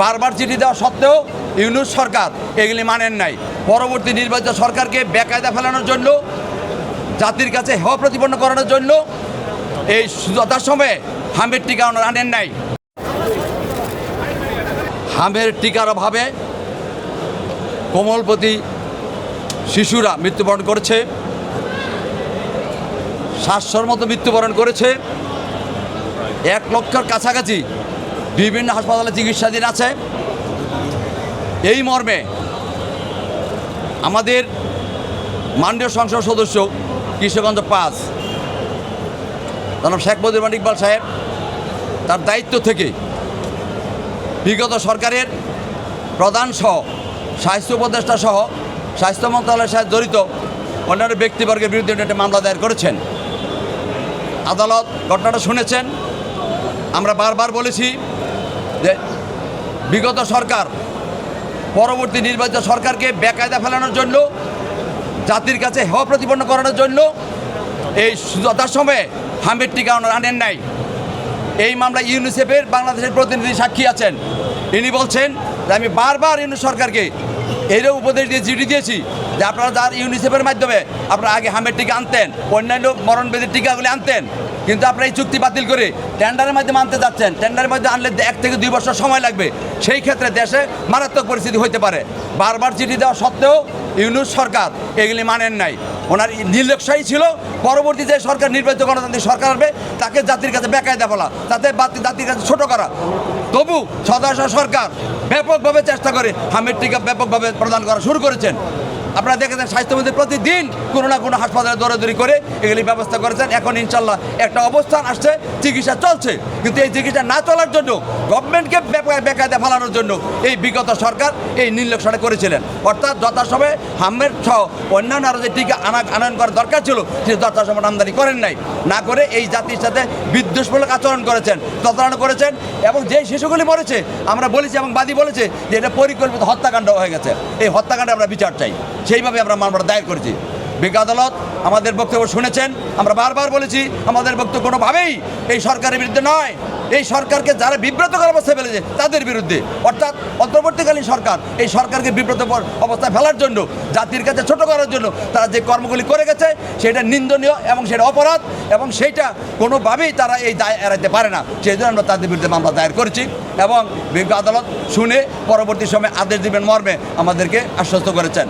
বারবার চিঠি দেওয়া সত্ত্বেও ইউনূস সরকার এগুলি মানেন নাই। পরবর্তী নির্বাচিত সরকারকে বেকায়দা ফেলানোর জন্য, জাতির কাছে হেয় প্রতিপন্ন করানোর জন্য এই যথাসময়ে হামের টিকা আনেন নাই। হামের টিকার অভাবে কোমলপতি শিশুরা মৃত্যুবরণ করেছে, 700-র মতো মৃত্যুবরণ করেছে। 1 লক্ষের কাছাকাছি বিভিন্ন হাসপাতালে চিকিৎসাধীন আছে। এই মর্মে আমাদের মাননীয় সংসদ সদস্য কিশোরগঞ্জ 5 জনাব শেখ মুজিবুর ইকবাল সাহেব তার দায়িত্ব থেকে বিগত সরকারের প্রধান সহ স্বাস্থ্য উপদেষ্টা সহ স্বাস্থ্য মন্ত্রণালয়ের সাথে জড়িত অন্যান্য ব্যক্তিবর্গের বিরুদ্ধে একটা মামলা দায়ের করেছেন। আদালত ঘটনাটা শুনেছেন। আমরা বারবার বলেছি যে বিগত সরকার পরবর্তী নির্বাচিত সরকারকে বেকায়দা ফেলানোর জন্য, জাতির কাছে হেয় প্রতিপন্ন করানোর জন্য এই যথাসময়ে হামের টিকা আনেন নাই। এই মামলা ইউনিসেফের বাংলাদেশের প্রতিনিধি সাক্ষী আছেন। ইনি বলছেন যে আমি বারবার ইউনূস সরকারকে এরও উপদেশ দিয়ে চিঠি দিয়েছি যে আপনারা যার ইউনিসেফের মাধ্যমে আপনারা আগে হামের টিকা আনতেন, অন্যান্য মরণবেদের টিকাগুলি আনতেন, কিন্তু আপনারা এই চুক্তি বাতিল করে টেন্ডারের মাধ্যমে আনতে যাচ্ছেন। টেন্ডারের মধ্যে আনলে 1 থেকে 2 বছর সময় লাগবে। সেই ক্ষেত্রে দেশে মারাত্মক পরিস্থিতি হতে পারে। বারবার চিঠি দেওয়া সত্ত্বেও ইউনূস সরকার এগুলি মানেন নাই। ওনার নির্লক্ষ্যই ছিল পরবর্তী যে সরকার নির্বাচিত গণতান্ত্রিক সরকার হবে তাকে জাতির কাছে বেকায়দা বলা, তাতে জাতির কাছে ছোট করা। তবু সদস্য সরকার ব্যাপকভাবে চেষ্টা করে হামের টিকা ব্যাপকভাবে প্রদান করা শুরু করেছেন। আপনারা দেখেছেন স্বাস্থ্যমন্ত্রী প্রতিদিন কোনো না কোনো হাসপাতালে দৌড়াদৌড়ি করে এগুলি ব্যবস্থা করেছেন। এখন ইনশাল্লাহ একটা অবস্থান আসছে, চিকিৎসা চলছে, কিন্তু এই চিকিৎসা না চলার জন্য গভর্নমেন্টকে বেকায়দা ফেলানোর জন্য এই বিগত সরকার এই নির্লক্ষ্যটা করেছিলেন। অর্থাৎ যথাসময়ে হামের সহ অন্যান্য আরও যে টিকা আনয়ন করার দরকার ছিল সে যথাসময় আমদানি করেন নাই, না করে এই জাতির সাথে বিদ্বেষমূলক আচরণ করেছেন, প্রতারণা করেছেন। এবং যেই শিশুগুলি মরেছে আমরা বলেছি এবং বাদী বলেছে যে এটা পরিকল্পিত হত্যাকাণ্ড হয়ে গেছে। এই হত্যাকাণ্ডে আমরা বিচার চাই। সেইভাবে আমরা মামলাটা দায়ের করেছি। বিজ্ঞ আদালত আমাদের বক্তব্য শুনেছেন। আমরা বারবার বলেছি আমাদের বক্তব্য কোনোভাবেই এই সরকারের বিরুদ্ধে নয়। এই সরকারকে যারা বিব্রতকর অবস্থায় ফেলেছে তাদের বিরুদ্ধে, অর্থাৎ অন্তর্বর্তীকালীন সরকার এই সরকারকে বিব্রত অবস্থায় ফেলার জন্য, জাতির কাছে ছোট করার জন্য তারা যে কর্মগুলি করে গেছে সেটা নিন্দনীয় এবং সেটা অপরাধ, এবং সেইটা কোনোভাবেই তারা এই দায় এড়াইতে পারে না। সেই জন্য আমরা তাদের বিরুদ্ধে মামলা দায়ের করেছি এবং বিজ্ঞ আদালত শুনে পরবর্তী সময়ে আদেশ দিবেন মর্মে আমাদেরকে আশ্বস্ত করেছেন।